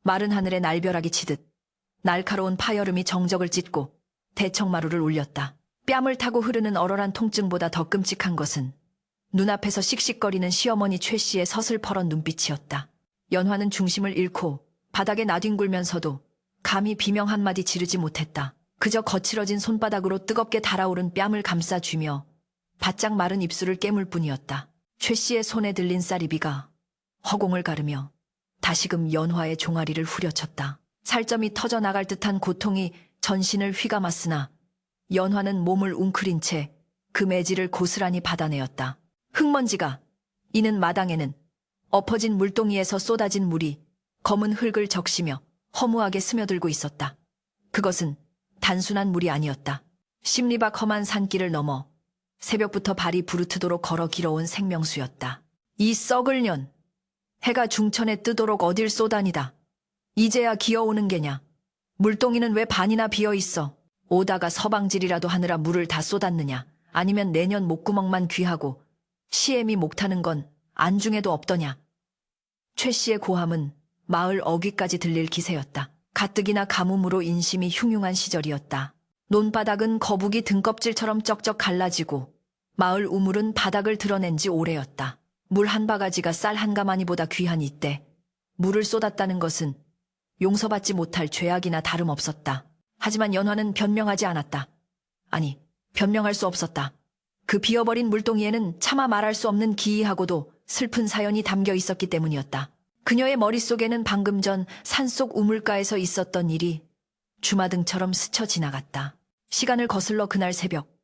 마른 하늘에 날벼락이 치듯 날카로운 파여름이 정적을 찢고 대청마루를 울렸다. 뺨을 타고 흐르는 얼얼한 통증보다 더 끔찍한 것은 눈앞에서 씩씩거리는 시어머니 최 씨의 서슬퍼런 눈빛이었다. 연화는 중심을 잃고 바닥에 나뒹굴면서도 감히 비명 한마디 지르지 못했다. 그저 거칠어진 손바닥으로 뜨겁게 달아오른 뺨을 감싸쥐며 바짝 마른 입술을 깨물 뿐이었다. 최 씨의 손에 들린 쌀이비가 허공을 가르며 다시금 연화의 종아리를 후려쳤다. 살점이 터져나갈 듯한 고통이 전신을 휘감았으나 연화는 몸을 웅크린 채 그 매질을 고스란히 받아내었다. 흙먼지가 이는 마당에는 엎어진 물동이에서 쏟아진 물이 검은 흙을 적시며 허무하게 스며들고 있었다. 그것은 단순한 물이 아니었다. 십리박 험한 산길을 넘어 새벽부터 발이 부르트도록 걸어 길어온 생명수였다. 이 썩을 년, 해가 중천에 뜨도록 어딜 쏘다니다. 이제야 기어오는 게냐. 물동이는 왜 반이나 비어있어. 오다가 서방질이라도 하느라 물을 다 쏟았느냐. 아니면 내년 목구멍만 귀하고 시애미 목타는 건 안중에도 없더냐. 최 씨의 고함은 마을 어귀까지 들릴 기세였다. 가뜩이나 가뭄으로 인심이 흉흉한 시절이었다. 논바닥은 거북이 등껍질처럼 쩍쩍 갈라지고 마을 우물은 바닥을 드러낸 지 오래였다. 물 한 바가지가 쌀 한 가마니보다 귀한 이때 물을 쏟았다는 것은 용서받지 못할 죄악이나 다름없었다. 하지만 연화는 변명하지 않았다. 아니, 변명할 수 없었다. 그 비어버린 물동이에는 차마 말할 수 없는 기이하고도 슬픈 사연이 담겨 있었기 때문이었다. 그녀의 머릿속에는 방금 전 산속 우물가에서 있었던 일이 주마등처럼 스쳐 지나갔다. 시간을 거슬러 그날 새벽,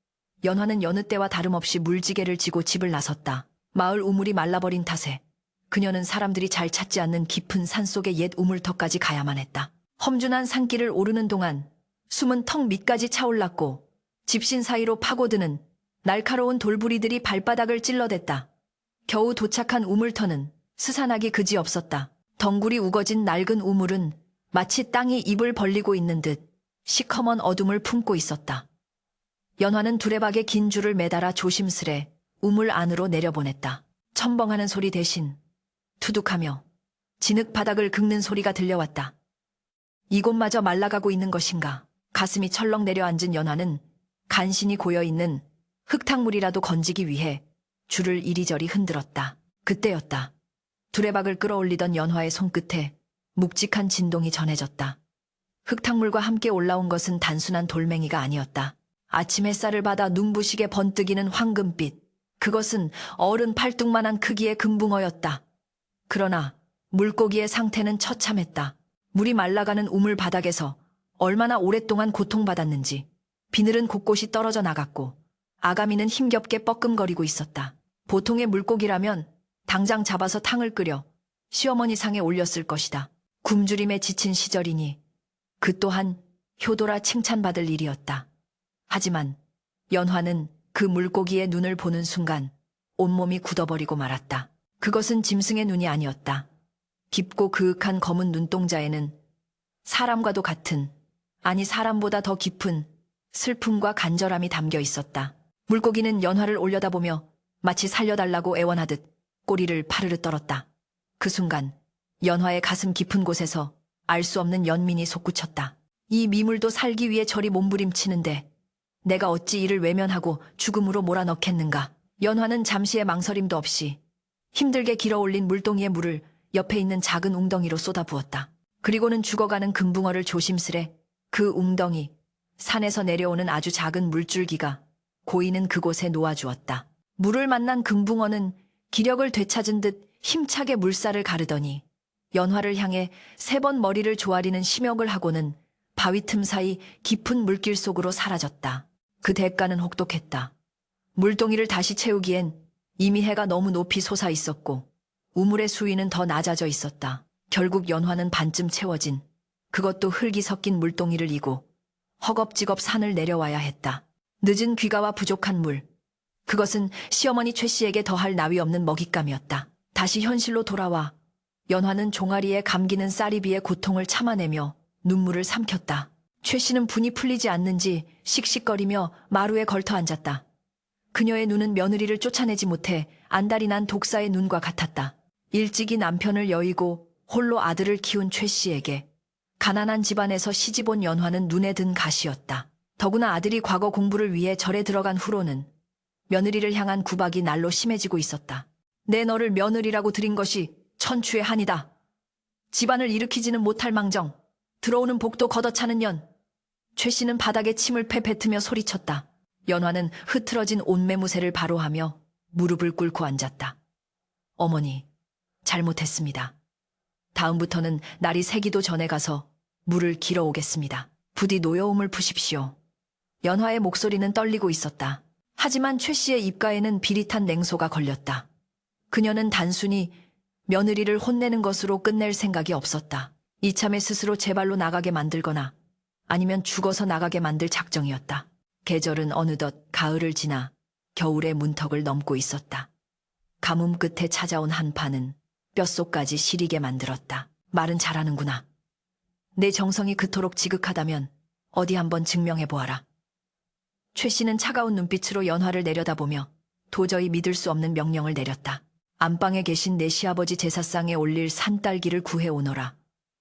연화는 여느 때와 다름없이 물지개를 지고 집을 나섰다. 마을 우물이 말라버린 탓에 그녀는 사람들이 잘 찾지 않는 깊은 산속의 옛 우물터까지 가야만 했다. 험준한 산길을 오르는 동안 숨은 턱 밑까지 차올랐고 집신 사이로 파고드는 날카로운 돌부리들이 발바닥을 찔러댔다. 겨우 도착한 우물터는 스산하기 그지없었다. 덩굴이 우거진 낡은 우물은 마치 땅이 입을 벌리고 있는 듯 시커먼 어둠을 품고 있었다. 연화는 두레박에 긴 줄을 매달아 조심스레 우물 안으로 내려보냈다. 첨벙하는 소리 대신 투둑하며 진흙 바닥을 긁는 소리가 들려왔다. 이곳마저 말라가고 있는 것인가. 가슴이 철렁 내려앉은 연화는 간신히 고여있는 흙탕물이라도 건지기 위해 줄을 이리저리 흔들었다. 그때였다. 두레박을 끌어올리던 연화의 손끝에 묵직한 진동이 전해졌다. 흙탕물과 함께 올라온 것은 단순한 돌멩이가 아니었다. 아침 햇살을 받아 눈부시게 번뜩이는 황금빛. 그것은 어른 팔뚝만한 크기의 금붕어였다. 그러나 물고기의 상태는 처참했다. 물이 말라가는 우물 바닥에서 얼마나 오랫동안 고통받았는지 비늘은 곳곳이 떨어져 나갔고 아가미는 힘겹게 뻐끔거리고 있었다. 보통의 물고기라면 당장 잡아서 탕을 끓여 시어머니 상에 올렸을 것이다. 굶주림에 지친 시절이니 그 또한 효도라 칭찬받을 일이었다. 하지만 연화는 그 물고기의 눈을 보는 순간 온몸이 굳어버리고 말았다. 그것은 짐승의 눈이 아니었다. 깊고 그윽한 검은 눈동자에는 사람과도 같은, 아니 사람보다 더 깊은 슬픔과 간절함이 담겨 있었다. 물고기는 연화를 올려다보며 마치 살려달라고 애원하듯 꼬리를 파르르 떨었다. 그 순간 연화의 가슴 깊은 곳에서 알 수 없는 연민이 솟구쳤다. 이 미물도 살기 위해 저리 몸부림치는데 내가 어찌 이를 외면하고 죽음으로 몰아넣겠는가. 연화는 잠시의 망설임도 없이 힘들게 길어올린 물동이의 물을 옆에 있는 작은 웅덩이로 쏟아부었다. 그리고는 죽어가는 금붕어를 조심스레 그 웅덩이, 산에서 내려오는 아주 작은 물줄기가 고이는 그곳에 놓아주었다. 물을 만난 금붕어는 기력을 되찾은 듯 힘차게 물살을 가르더니 연화를 향해 3번 머리를 조아리는 심역을 하고는 바위 틈 사이 깊은 물길 속으로 사라졌다. 그 대가는 혹독했다. 물동이를 다시 채우기엔 이미 해가 너무 높이 솟아 있었고 우물의 수위는 더 낮아져 있었다. 결국 연화는 반쯤 채워진, 그것도 흙이 섞인 물동이를 이고 허겁지겁 산을 내려와야 했다. 늦은 귀가와 부족한 물, 그것은 시어머니 최 씨에게 더할 나위 없는 먹잇감이었다. 다시 현실로 돌아와 연화는 종아리에 감기는 쌀이비의 고통을 참아내며 눈물을 삼켰다. 최 씨는 분이 풀리지 않는지 씩씩거리며 마루에 걸터 앉았다. 그녀의 눈은 며느리를 쫓아내지 못해 안달이 난 독사의 눈과 같았다. 일찍이 남편을 여의고 홀로 아들을 키운 최 씨에게 가난한 집안에서 시집온 연화는 눈에 든 가시였다. 더구나 아들이 과거 공부를 위해 절에 들어간 후로는 며느리를 향한 구박이 날로 심해지고 있었다. 내 너를 며느리라고 들인 것이 천추의 한이다. 집안을 일으키지는 못할 망정 들어오는 복도 걷어차는 년. 최 씨는 바닥에 침을 패 뱉으며 소리쳤다. 연화는 흐트러진 옷매무새를 바로하며 무릎을 꿇고 앉았다. 어머니, 잘못했습니다. 다음부터는 날이 새기도 전에 가서 물을 길어 오겠습니다. 부디 노여움을 푸십시오. 연화의 목소리는 떨리고 있었다. 하지만 최 씨의 입가에는 비릿한 냉소가 걸렸다. 그녀는 단순히 며느리를 혼내는 것으로 끝낼 생각이 없었다. 이참에 스스로 제 발로 나가게 만들거나 아니면 죽어서 나가게 만들 작정이었다. 계절은 어느덧 가을을 지나 겨울의 문턱을 넘고 있었다. 가뭄 끝에 찾아온 한파는 뼛속까지 시리게 만들었다. 말은 잘하는구나. 내 정성이 그토록 지극하다면 어디 한번 증명해보아라. 최 씨는 차가운 눈빛으로 연화를 내려다보며 도저히 믿을 수 없는 명령을 내렸다. 안방에 계신 내 시아버지 제사상에 올릴 산딸기를 구해오너라.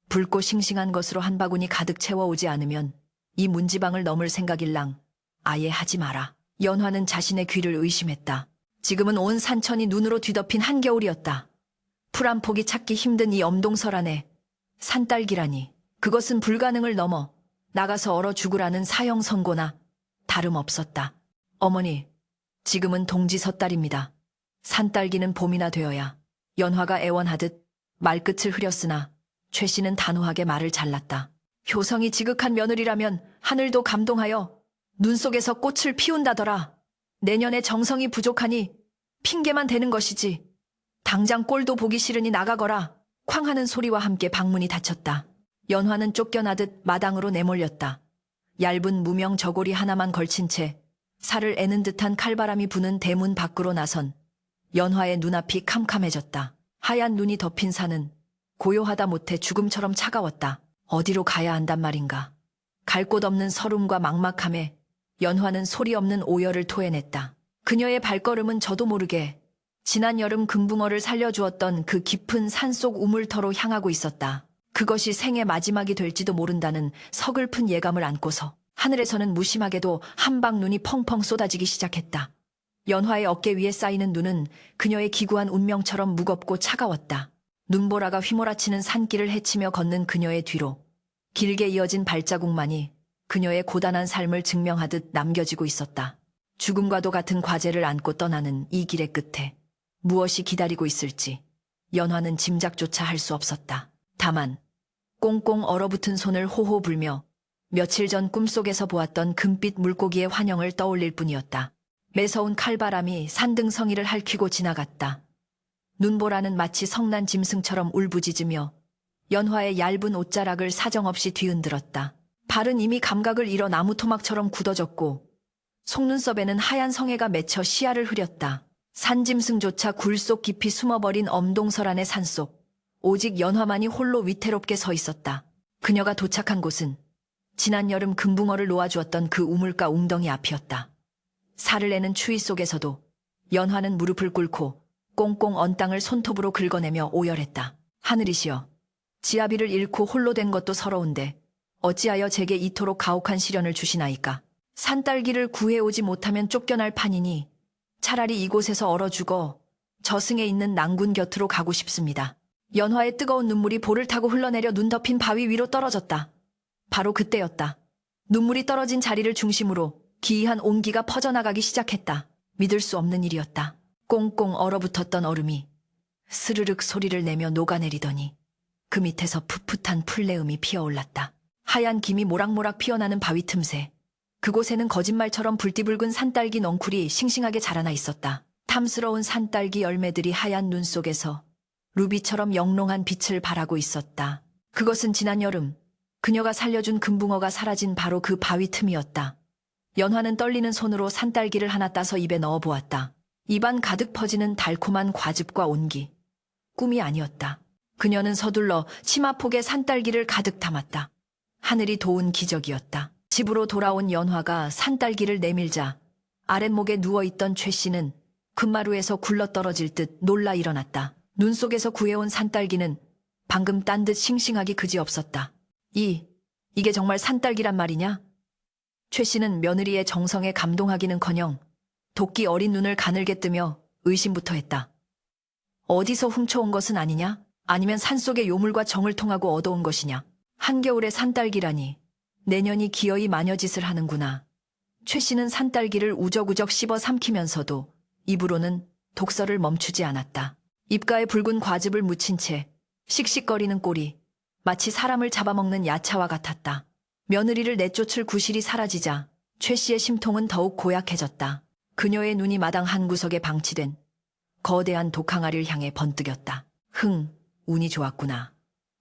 붉고 싱싱한 것으로 한 바구니 가득 채워오지 않으면 이 문지방을 넘을 생각일랑 아예 하지 마라. 연화는 자신의 귀를 의심했다. 지금은 온 산천이 눈으로 뒤덮인 한겨울이었다. 풀 한 폭이 찾기 힘든 이 엄동설 안에 산딸기라니. 그것은 불가능을 넘어 나가서 얼어 죽으라는 사형 선고나 다름없었다. 어머니, 지금은 동지 섣달입니다. 산딸기는 봄이나 되어야. 연화가 애원하듯 말끝을 흐렸으나 최 씨는 단호하게 말을 잘랐다. 효성이 지극한 며느리라면 하늘도 감동하여 눈 속에서 꽃을 피운다더라. 내년에 정성이 부족하니 핑계만 대는 것이지. 당장 꼴도 보기 싫으니 나가거라. 쾅 하는 소리와 함께 방문이 닫혔다. 연화는 쫓겨나듯 마당으로 내몰렸다. 얇은 무명 저고리 하나만 걸친 채 살을 애는 듯한 칼바람이 부는 대문 밖으로 나선 연화의 눈앞이 캄캄해졌다. 하얀 눈이 덮인 산은 고요하다 못해 죽음처럼 차가웠다. 어디로 가야 한단 말인가. 갈 곳 없는 서름과 막막함에 연화는 소리 없는 오열을 토해냈다. 그녀의 발걸음은 저도 모르게 지난 여름 금붕어를 살려주었던 그 깊은 산속 우물터로 향하고 있었다. 그것이 생의 마지막이 될지도 모른다는 서글픈 예감을 안고서 하늘에서는 무심하게도 한방 눈이 펑펑 쏟아지기 시작했다. 연화의 어깨 위에 쌓이는 눈은 그녀의 기구한 운명처럼 무겁고 차가웠다. 눈보라가 휘몰아치는 산길을 헤치며 걷는 그녀의 뒤로 길게 이어진 발자국만이 그녀의 고단한 삶을 증명하듯 남겨지고 있었다. 죽음과도 같은 과제를 안고 떠나는 이 길의 끝에 무엇이 기다리고 있을지 연화는 짐작조차 할 수 없었다. 다만 꽁꽁 얼어붙은 손을 호호 불며 며칠 전 꿈속에서 보았던 금빛 물고기의 환영을 떠올릴 뿐이었다. 매서운 칼바람이 산등성이를 핥히고 지나갔다. 눈보라는 마치 성난 짐승처럼 울부짖으며 연화의 얇은 옷자락을 사정없이 뒤흔들었다. 발은 이미 감각을 잃어 나무토막처럼 굳어졌고 속눈썹에는 하얀 성에가 맺혀 시야를 흐렸다. 산짐승조차 굴 속 깊이 숨어버린 엄동설 안의 산속, 오직 연화만이 홀로 위태롭게 서 있었다. 그녀가 도착한 곳은 지난 여름 금붕어를 놓아주었던 그 우물가 웅덩이 앞이었다. 살을 내는 추위 속에서도 연화는 무릎을 꿇고 꽁꽁 언 땅을 손톱으로 긁어내며 오열했다. 하늘이시여, 지아비를 잃고 홀로 된 것도 서러운데 어찌하여 제게 이토록 가혹한 시련을 주시나이까. 산딸기를 구해오지 못하면 쫓겨날 판이니 차라리 이곳에서 얼어 죽어 저승에 있는 낭군 곁으로 가고 싶습니다. 연화의 뜨거운 눈물이 볼을 타고 흘러내려 눈 덮인 바위 위로 떨어졌다. 바로 그때였다. 눈물이 떨어진 자리를 중심으로 기이한 온기가 퍼져나가기 시작했다. 믿을 수 없는 일이었다. 꽁꽁 얼어붙었던 얼음이 스르륵 소리를 내며 녹아내리더니 그 밑에서 풋풋한 풀내음이 피어올랐다. 하얀 김이 모락모락 피어나는 바위 틈새. 그곳에는 거짓말처럼 불띠붉은 산딸기 넝쿨이 싱싱하게 자라나 있었다. 탐스러운 산딸기 열매들이 하얀 눈 속에서 루비처럼 영롱한 빛을 발하고 있었다. 그것은 지난 여름 그녀가 살려준 금붕어가 사라진 바로 그 바위 틈이었다. 연화는 떨리는 손으로 산딸기를 하나 따서 입에 넣어보았다. 입안 가득 퍼지는 달콤한 과즙과 온기. 꿈이 아니었다. 그녀는 서둘러 치마폭에 산딸기를 가득 담았다. 하늘이 도운 기적이었다. 집으로 돌아온 연화가 산딸기를 내밀자 아랫목에 누워있던 최 씨는 금마루에서 굴러떨어질 듯 놀라 일어났다. 눈 속에서 구해온 산딸기는 방금 딴 듯 싱싱하기 그지없었다. 이게 정말 산딸기란 말이냐? 최 씨는 며느리의 정성에 감동하기는커녕 도끼 어린 눈을 가늘게 뜨며 의심부터 했다. 어디서 훔쳐온 것은 아니냐? 아니면 산속의 요물과 정을 통하고 얻어온 것이냐? 한겨울에 산딸기라니 내년이 기어이 마녀짓을 하는구나. 최 씨는 산딸기를 우적우적 씹어 삼키면서도 입으로는 독설을 멈추지 않았다. 입가에 붉은 과즙을 묻힌 채 씩씩거리는 꼴이 마치 사람을 잡아먹는 야차와 같았다. 며느리를 내쫓을 구실이 사라지자 최 씨의 심통은 더욱 고약해졌다. 그녀의 눈이 마당 한 구석에 방치된 거대한 독항아리를 향해 번뜩였다. 운이 좋았구나.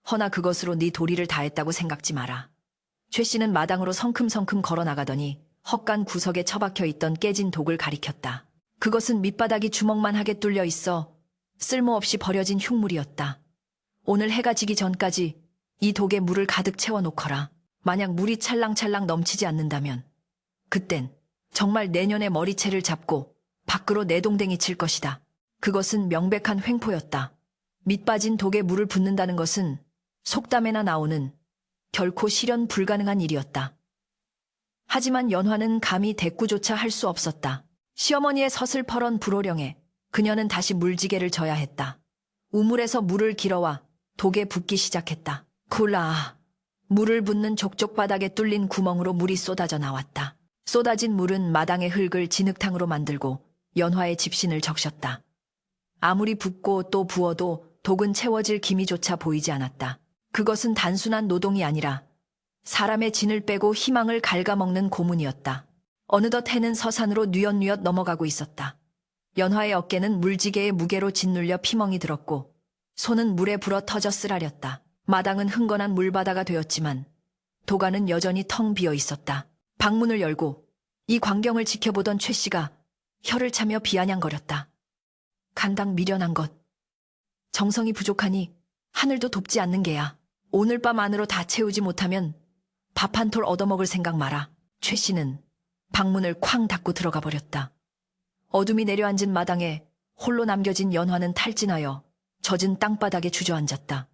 허나 그것으로 네 도리를 다했다고 생각지 마라. 최 씨는 마당으로 성큼성큼 걸어나가더니 헛간 구석에 처박혀 있던 깨진 독을 가리켰다. 그것은 밑바닥이 주먹만 하게 뚫려 있어 쓸모없이 버려진 흉물이었다. 오늘 해가 지기 전까지 이 독에 물을 가득 채워놓거라. 만약 물이 찰랑찰랑 넘치지 않는다면 그땐 정말 내년에 머리채를 잡고 밖으로 내동댕이 칠 것이다. 그것은 명백한 횡포였다. 밑빠진 독에 물을 붓는다는 것은 속담에나 나오는 결코 실현 불가능한 일이었다. 하지만 연화는 감히 대꾸조차 할 수 없었다. 시어머니의 서슬퍼런 불호령에 그녀는 다시 물지개를 져야 했다. 우물에서 물을 길어와 독에 붓기 시작했다. 굴라. 물을 붓는 족족 바닥에 뚫린 구멍으로 물이 쏟아져 나왔다. 쏟아진 물은 마당의 흙을 진흙탕으로 만들고 연화의 집신을 적셨다. 아무리 붓고 또 부어도 독은 채워질 기미조차 보이지 않았다. 그것은 단순한 노동이 아니라 사람의 진을 빼고 희망을 갉아먹는 고문이었다. 어느덧 해는 서산으로 뉘엿뉘엿 넘어가고 있었다. 연화의 어깨는 물지개의 무게로 짓눌려 피멍이 들었고 손은 물에 불어 터져 쓰라렸다. 마당은 흥건한 물바다가 되었지만 도가는 여전히 텅 비어 있었다. 방문을 열고 이 광경을 지켜보던 최 씨가 혀를 차며 비아냥거렸다. 간당 미련한 것. 정성이 부족하니 하늘도 돕지 않는 게야. 오늘 밤 안으로 다 채우지 못하면 밥 한 톨 얻어먹을 생각 마라. 최 씨는 방문을 쾅 닫고 들어가 버렸다. 어둠이 내려앉은 마당에 홀로 남겨진 연화는 탈진하여 젖은 땅바닥에 주저앉았다.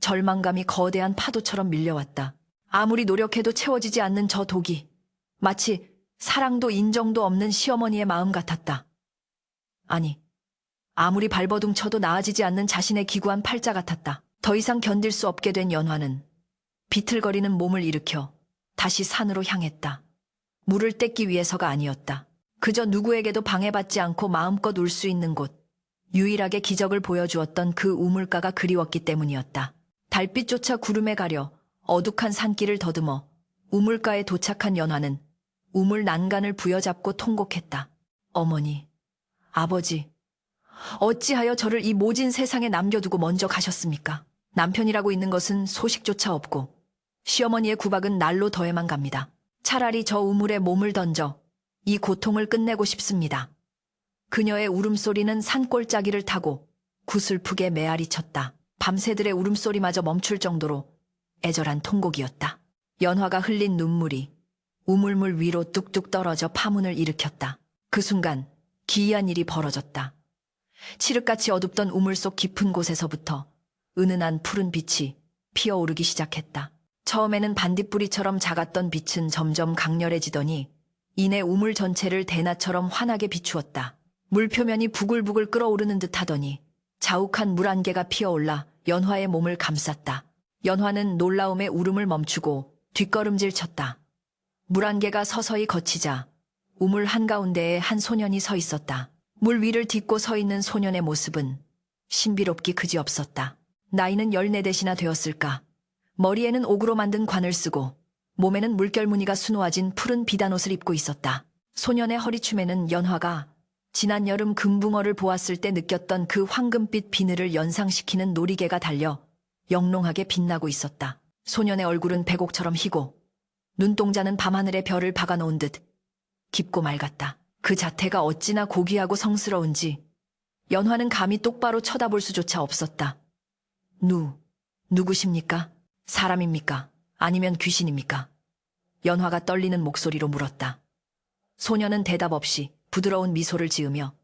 절망감이 거대한 파도처럼 밀려왔다. 아무리 노력해도 채워지지 않는 저 독이 마치 사랑도 인정도 없는 시어머니의 마음 같았다. 아니, 아무리 발버둥 쳐도 나아지지 않는 자신의 기구한 팔자 같았다. 더 이상 견딜 수 없게 된 연화는 비틀거리는 몸을 일으켜 다시 산으로 향했다. 물을 떼기 위해서가 아니었다. 그저 누구에게도 방해받지 않고 마음껏 울 수 있는 곳, 유일하게 기적을 보여주었던 그 우물가가 그리웠기 때문이었다. 달빛조차 구름에 가려 어둑한 산길을 더듬어 우물가에 도착한 연화는 우물 난간을 부여잡고 통곡했다. 어머니, 아버지, 어찌하여 저를 이 모진 세상에 남겨두고 먼저 가셨습니까? 남편이라고 있는 것은 소식조차 없고 시어머니의 구박은 날로 더해만 갑니다. 차라리 저 우물에 몸을 던져 이 고통을 끝내고 싶습니다. 그녀의 울음소리는 산골짜기를 타고 구슬프게 메아리 쳤다. 밤새들의 울음소리마저 멈출 정도로 애절한 통곡이었다. 연화가 흘린 눈물이 우물물 위로 뚝뚝 떨어져 파문을 일으켰다. 그 순간 기이한 일이 벌어졌다. 칠흑같이 어둡던 우물 속 깊은 곳에서부터 은은한 푸른 빛이 피어오르기 시작했다. 처음에는 반딧불이처럼 작았던 빛은 점점 강렬해지더니 이내 우물 전체를 대낮처럼 환하게 비추었다. 물 표면이 부글부글 끓어오르는 듯 하더니 자욱한 물 안개가 피어올라 연화의 몸을 감쌌다. 연화는 놀라움에 울음을 멈추고 뒷걸음질 쳤다. 물 안개가 서서히 걷히자 우물 한가운데에 한 소년이 서 있었다. 물 위를 딛고 서 있는 소년의 모습은 신비롭기 그지없었다. 나이는 14대시나 되었을까. 머리에는 옥으로 만든 관을 쓰고 몸에는 물결무늬가 수놓아진 푸른 비단옷을 입고 있었다. 소년의 허리춤에는 연화가 지난 여름 금붕어를 보았을 때 느꼈던 그 황금빛 비늘을 연상시키는 놀이개가 달려 영롱하게 빛나고 있었다. 소년의 얼굴은 백옥처럼 희고 눈동자는 밤하늘의 별을 박아놓은 듯 깊고 맑았다. 그 자태가 어찌나 고귀하고 성스러운지 연화는 감히 똑바로 쳐다볼 수조차 없었다. 누구십니까? 사람입니까? 아니면 귀신입니까? 연화가 떨리는 목소리로 물었다. 소년은 대답 없이 부드러운 미소를 지으며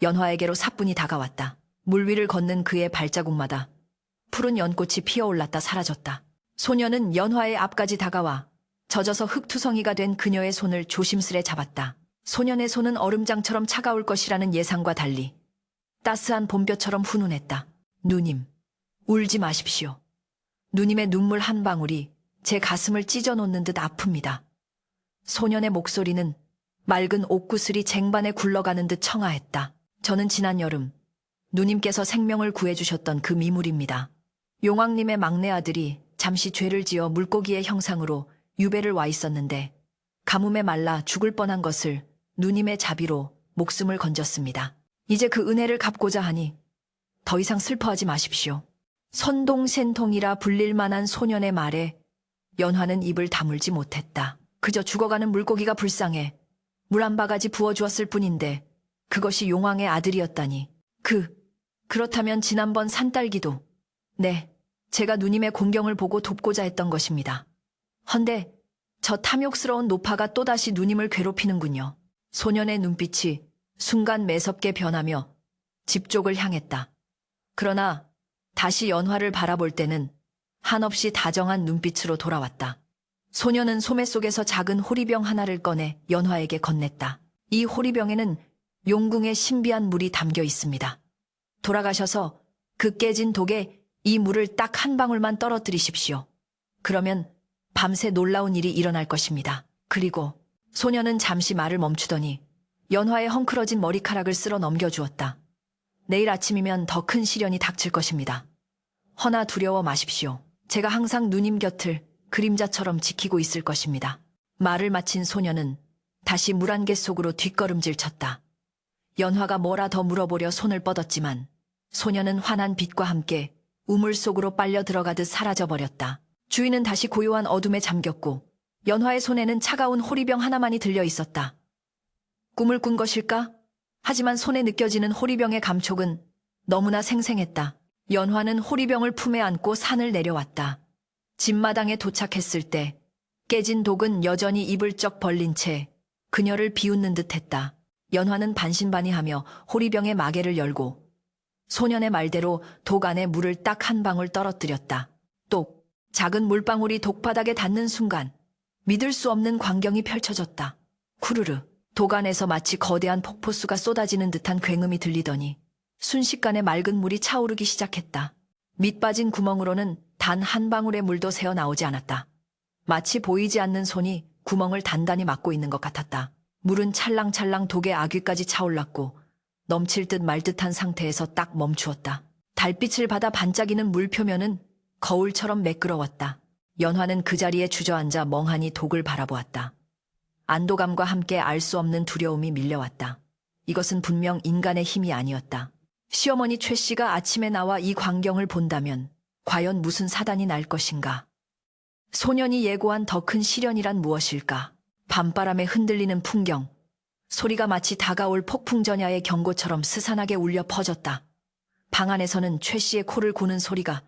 연화에게로 사뿐히 다가왔다. 물 위를 걷는 그의 발자국마다 푸른 연꽃이 피어올랐다 사라졌다. 소녀는 연화의 앞까지 다가와 젖어서 흙투성이가 된 그녀의 손을 조심스레 잡았다. 소년의 손은 얼음장처럼 차가울 것이라는 예상과 달리 따스한 봄볕처럼 훈훈했다. 누님, 울지 마십시오. 누님의 눈물 한 방울이 제 가슴을 찢어놓는 듯 아픕니다. 소년의 목소리는 맑은 옥구슬이 쟁반에 굴러가는 듯 청아했다. 저는 지난 여름 누님께서 생명을 구해주셨던 그 미물입니다. 용왕님의 막내 아들이 잠시 죄를 지어 물고기의 형상으로 유배를 와 있었는데 가뭄에 말라 죽을 뻔한 것을 누님의 자비로 목숨을 건졌습니다. 이제 그 은혜를 갚고자 하니 더 이상 슬퍼하지 마십시오. 선동센통이라 불릴 만한 소년의 말에 연화는 입을 다물지 못했다. 그저 죽어가는 물고기가 불쌍해 물 한 바가지 부어주었을 뿐인데 그것이 용왕의 아들이었다니. 그렇다면 지난번 산딸기도 네, 제가 누님의 공경을 보고 돕고자 했던 것입니다. 헌데 저 탐욕스러운 노파가 또다시 누님을 괴롭히는군요. 소년의 눈빛이 순간 매섭게 변하며 집 쪽을 향했다. 그러나 다시 연화를 바라볼 때는 한없이 다정한 눈빛으로 돌아왔다. 소년은 소매 속에서 작은 호리병 하나를 꺼내 연화에게 건넸다. 이 호리병에는 용궁의 신비한 물이 담겨 있습니다. 돌아가셔서 그 깨진 독에 이 물을 딱 한 방울만 떨어뜨리십시오. 그러면 밤새 놀라운 일이 일어날 것입니다. 그리고 소년은 잠시 말을 멈추더니 연화의 헝클어진 머리카락을 쓸어 넘겨주었다. 내일 아침이면 더 큰 시련이 닥칠 것입니다. 허나 두려워 마십시오. 제가 항상 누님 곁을 그림자처럼 지키고 있을 것입니다. 말을 마친 소년은 다시 물 한 개 속으로 뒷걸음질 쳤다. 연화가 뭐라 더 물어보려 손을 뻗었지만 소년은 환한 빛과 함께 우물 속으로 빨려 들어가듯 사라져버렸다. 주위는 다시 고요한 어둠에 잠겼고 연화의 손에는 차가운 호리병 하나만이 들려 있었다. 꿈을 꾼 것일까? 하지만 손에 느껴지는 호리병의 감촉은 너무나 생생했다. 연화는 호리병을 품에 안고 산을 내려왔다. 집마당에 도착했을 때 깨진 독은 여전히 입을 쩍 벌린 채 그녀를 비웃는 듯했다. 연화는 반신반의하며 호리병의 마개를 열고 소년의 말대로 독 안에 물을 딱 한 방울 떨어뜨렸다. 똑! 작은 물방울이 독바닥에 닿는 순간 믿을 수 없는 광경이 펼쳐졌다. 쿠르르! 독 안에서 마치 거대한 폭포수가 쏟아지는 듯한 굉음이 들리더니 순식간에 맑은 물이 차오르기 시작했다. 밑빠진 구멍으로는 단 한 방울의 물도 새어나오지 않았다. 마치 보이지 않는 손이 구멍을 단단히 막고 있는 것 같았다. 물은 찰랑찰랑 독의 아귀까지 차올랐고 넘칠 듯 말 듯한 상태에서 딱 멈추었다. 달빛을 받아 반짝이는 물 표면은 거울처럼 매끄러웠다. 연화는 그 자리에 주저앉아 멍하니 독을 바라보았다. 안도감과 함께 알 수 없는 두려움이 밀려왔다. 이것은 분명 인간의 힘이 아니었다. 시어머니 최 씨가 아침에 나와 이 광경을 본다면 과연 무슨 사단이 날 것인가? 소년이 예고한 더 큰 시련이란 무엇일까? 밤바람에 흔들리는 풍경, 소리가 마치 다가올 폭풍전야의 경고처럼 스산하게 울려 퍼졌다. 방 안에서는 최 씨의 코를 고는 소리가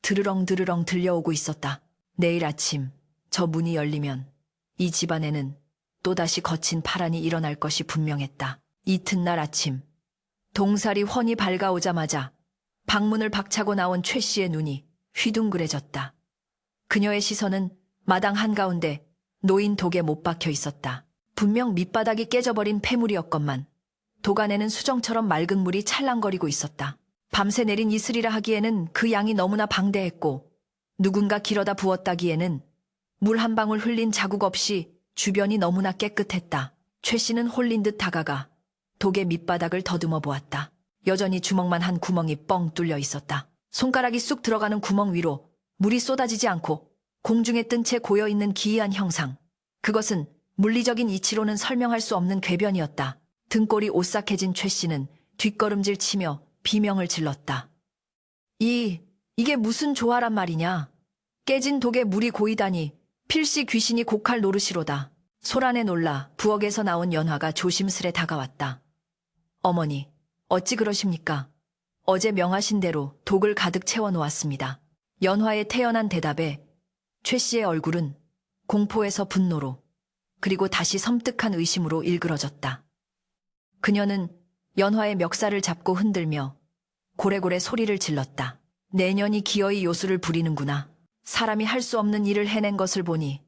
드르렁드르렁 들려오고 있었다. 내일 아침 저 문이 열리면 이 집안에는 또다시 거친 파란이 일어날 것이 분명했다. 이튿날 아침 동살이 훤히 밝아오자마자 방문을 박차고 나온 최 씨의 눈이 휘둥그레졌다. 그녀의 시선은 마당 한가운데 놓인 독에 못 박혀 있었다. 분명 밑바닥이 깨져버린 폐물이었건만 독 안에는 수정처럼 맑은 물이 찰랑거리고 있었다. 밤새 내린 이슬이라 하기에는 그 양이 너무나 방대했고 누군가 길어다 부었다기에는 물 한 방울 흘린 자국 없이 주변이 너무나 깨끗했다. 최 씨는 홀린 듯 다가가 독의 밑바닥을 더듬어 보았다. 여전히 주먹만 한 구멍이 뻥 뚫려 있었다. 손가락이 쑥 들어가는 구멍 위로 물이 쏟아지지 않고 공중에 뜬 채 고여있는 기이한 형상. 그것은 물리적인 이치로는 설명할 수 없는 궤변이었다. 등골이 오싹해진 최 씨는 뒷걸음질 치며 비명을 질렀다. 이게 무슨 조화란 말이냐. 깨진 독에 물이 고이다니 필시 귀신이 곡할 노릇이로다. 소란에 놀라 부엌에서 나온 연화가 조심스레 다가왔다. 어머니, 어찌 그러십니까? 어제 명하신 대로 독을 가득 채워놓았습니다. 연화의 태연한 대답에 최 씨의 얼굴은 공포에서 분노로 그리고 다시 섬뜩한 의심으로 일그러졌다. 그녀는 연화의 멱살을 잡고 흔들며 고래고래 소리를 질렀다. 내년이 기어이 요술을 부리는구나. 사람이 할 수 없는 일을 해낸 것을 보니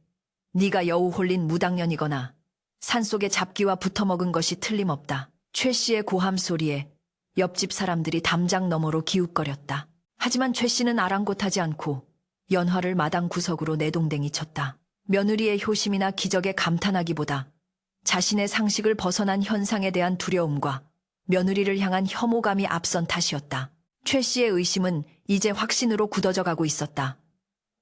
네가 여우 홀린 무당년이거나 산속의 잡기와 붙어먹은 것이 틀림없다. 최 씨의 고함 소리에 옆집 사람들이 담장 너머로 기웃거렸다. 하지만 최 씨는 아랑곳하지 않고 연화를 마당 구석으로 내동댕이 쳤다. 며느리의 효심이나 기적에 감탄하기보다 자신의 상식을 벗어난 현상에 대한 두려움과 며느리를 향한 혐오감이 앞선 탓이었다. 최 씨의 의심은 이제 확신으로 굳어져 가고 있었다.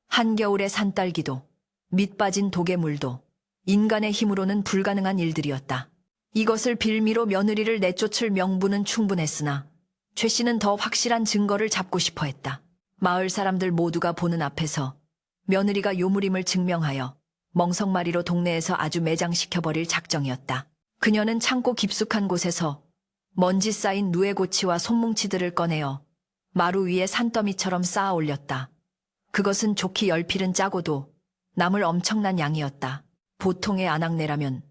한겨울의 산딸기도 밑 빠진 독의 물도 인간의 힘으로는 불가능한 일들이었다. 이것을 빌미로 며느리를 내쫓을 명분은 충분했으나 최 씨는 더 확실한 증거를 잡고 싶어 했다. 마을 사람들 모두가 보는 앞에서 며느리가 요물임을 증명하여 멍석마리로 동네에서 아주 매장시켜버릴 작정이었다. 그녀는 창고 깊숙한 곳에서 먼지 쌓인 누에고치와 손뭉치들을 꺼내어 마루 위에 산더미처럼 쌓아 올렸다. 그것은 좋기 10필은 짜고도 남을 엄청난 양이었다. 보통의 아낙네라면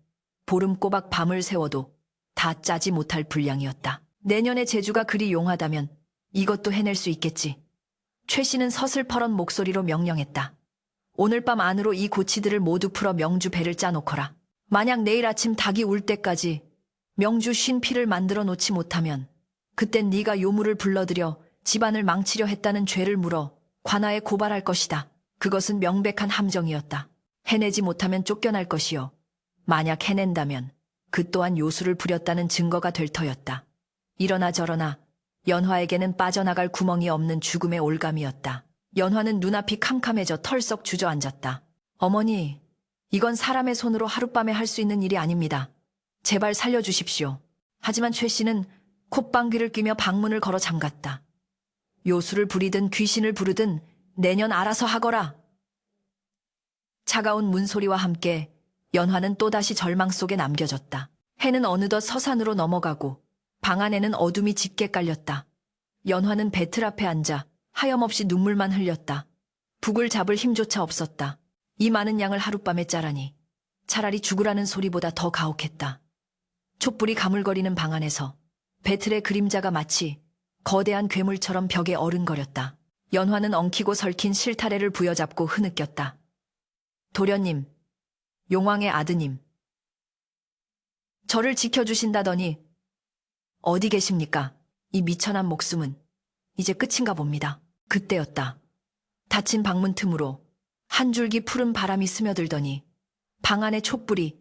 보름 꼬박 밤을 새워도 다 짜지 못할 분량이었다. 내년의 제주가 그리 용하다면 이것도 해낼 수 있겠지. 최 씨는 서슬퍼런 목소리로 명령했다. 오늘 밤 안으로 이 고치들을 모두 풀어 명주 배를 짜놓거라. 만약 내일 아침 닭이 울 때까지 명주 50필을 만들어 놓지 못하면 그땐 네가 요물을 불러들여 집안을 망치려 했다는 죄를 물어 관아에 고발할 것이다. 그것은 명백한 함정이었다. 해내지 못하면 쫓겨날 것이요. 만약 해낸다면 그 또한 요술을 부렸다는 증거가 될 터였다. 이러나 저러나 연화에게는 빠져나갈 구멍이 없는 죽음의 올감이었다. 연화는 눈앞이 캄캄해져 털썩 주저앉았다. 어머니, 이건 사람의 손으로 하룻밤에 할 수 있는 일이 아닙니다. 제발 살려주십시오. 하지만 최 씨는 콧방귀를 뀌며 방문을 걸어 잠갔다. 요술을 부리든 귀신을 부르든 내년 알아서 하거라. 차가운 문소리와 함께 연화는 또다시 절망 속에 남겨졌다. 해는 어느덧 서산으로 넘어가고 방 안에는 어둠이 짙게 깔렸다. 연화는 배틀 앞에 앉아 하염없이 눈물만 흘렸다. 북을 잡을 힘조차 없었다. 이 많은 양을 하룻밤에 짜라니 차라리 죽으라는 소리보다 더 가혹했다. 촛불이 가물거리는 방 안에서 배틀의 그림자가 마치 거대한 괴물처럼 벽에 어른거렸다. 연화는 엉키고 설킨 실타래를 부여잡고 흐느꼈다. 도련님, 용왕의 아드님. 저를 지켜주신다더니 어디 계십니까? 이 미천한 목숨은 이제 끝인가 봅니다. 그때였다. 닫힌 방문 틈으로 한 줄기 푸른 바람이 스며들더니 방 안의 촛불이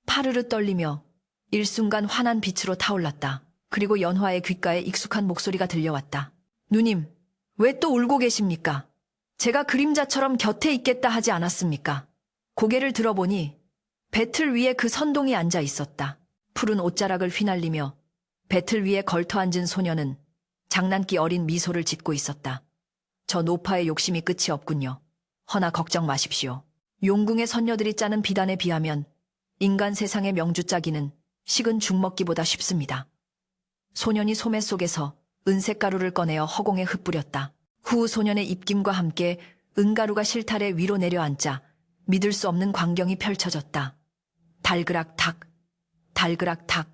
파르르 떨리며 일순간 환한 빛으로 타올랐다. 그리고 연화의 귓가에 익숙한 목소리가 들려왔다. 누님, 왜 또 울고 계십니까? 제가 그림자처럼 곁에 있겠다 하지 않았습니까? 고개를 들어보니 배틀 위에 그 선동이 앉아 있었다. 푸른 옷자락을 휘날리며 배틀 위에 걸터앉은 소녀는 장난기 어린 미소를 짓고 있었다. 저 노파의 욕심이 끝이 없군요. 허나 걱정 마십시오. 용궁의 선녀들이 짜는 비단에 비하면 인간 세상의 명주 짜기는 식은 죽 먹기보다 쉽습니다. 소년이 소매 속에서 은색 가루를 꺼내어 허공에 흩뿌렸다. 후 소년의 입김과 함께 은가루가 실타래 위로 내려앉자 믿을 수 없는 광경이 펼쳐졌다. 달그락탁, 달그락탁.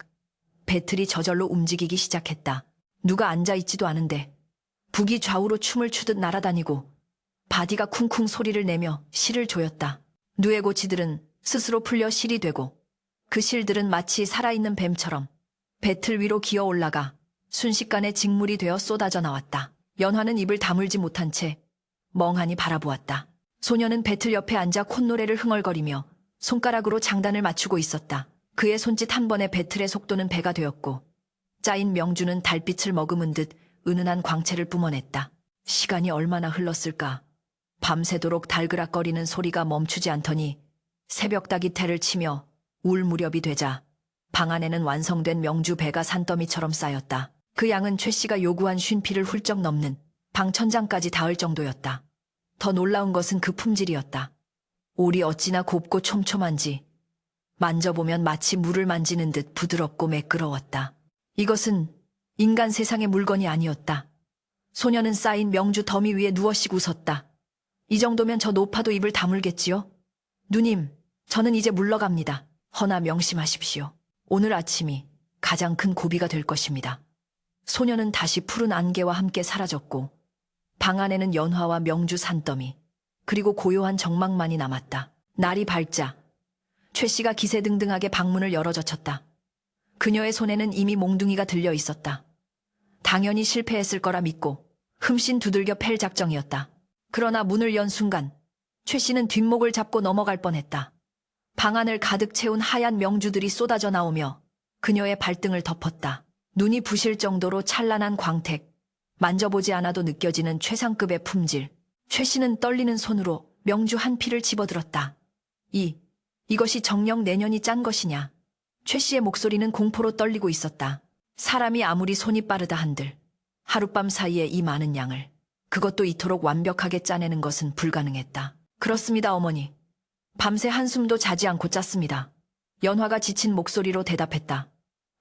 배틀이 저절로 움직이기 시작했다. 누가 앉아있지도 않은데 북이 좌우로 춤을 추듯 날아다니고 바디가 쿵쿵 소리를 내며 실을 조였다. 누에고치들은 스스로 풀려 실이 되고 그 실들은 마치 살아있는 뱀처럼 배틀 위로 기어 올라가 순식간에 직물이 되어 쏟아져 나왔다. 연화는 입을 다물지 못한 채 멍하니 바라보았다. 소녀는 배틀 옆에 앉아 콧노래를 흥얼거리며 손가락으로 장단을 맞추고 있었다. 그의 손짓 한 번에 배틀의 속도는 배가 되었고 짜인 명주는 달빛을 머금은 듯 은은한 광채를 뿜어냈다. 시간이 얼마나 흘렀을까. 밤새도록 달그락거리는 소리가 멈추지 않더니 새벽닭이 태를 치며 울 무렵이 되자 방 안에는 완성된 명주 배가 산더미처럼 쌓였다. 그 양은 최 씨가 요구한 50필을 훌쩍 넘는 방 천장까지 닿을 정도였다. 더 놀라운 것은 그 품질이었다. 올이 어찌나 곱고 촘촘한지 만져보면 마치 물을 만지는 듯 부드럽고 매끄러웠다. 이것은 인간 세상의 물건이 아니었다. 소녀는 쌓인 명주 더미 위에 누워씩 웃었다. 이 정도면 저 노파도 입을 다물겠지요? 누님, 저는 이제 물러갑니다. 허나 명심하십시오. 오늘 아침이 가장 큰 고비가 될 것입니다. 소녀는 다시 푸른 안개와 함께 사라졌고 방 안에는 연화와 명주 산더미, 그리고 고요한 정막만이 남았다. 날이 밝자 최 씨가 기세등등하게 방문을 열어젖혔다. 그녀의 손에는 이미 몽둥이가 들려 있었다. 당연히 실패했을 거라 믿고 흠씬 두들겨 팰 작정이었다. 그러나 문을 연 순간 최 씨는 뒷목을 잡고 넘어갈 뻔했다. 방 안을 가득 채운 하얀 명주들이 쏟아져 나오며 그녀의 발등을 덮었다. 눈이 부실 정도로 찬란한 광택, 만져보지 않아도 느껴지는 최상급의 품질. 최 씨는 떨리는 손으로 명주 한 피를 집어들었다. 이것이 정녕 내년이 짠 것이냐. 최 씨의 목소리는 공포로 떨리고 있었다. 사람이 아무리 손이 빠르다 한들 하룻밤 사이에 이 많은 양을, 그것도 이토록 완벽하게 짜내는 것은 불가능했다. 그렇습니다, 어머니. 밤새 한숨도 자지 않고 짰습니다. 연화가 지친 목소리로 대답했다.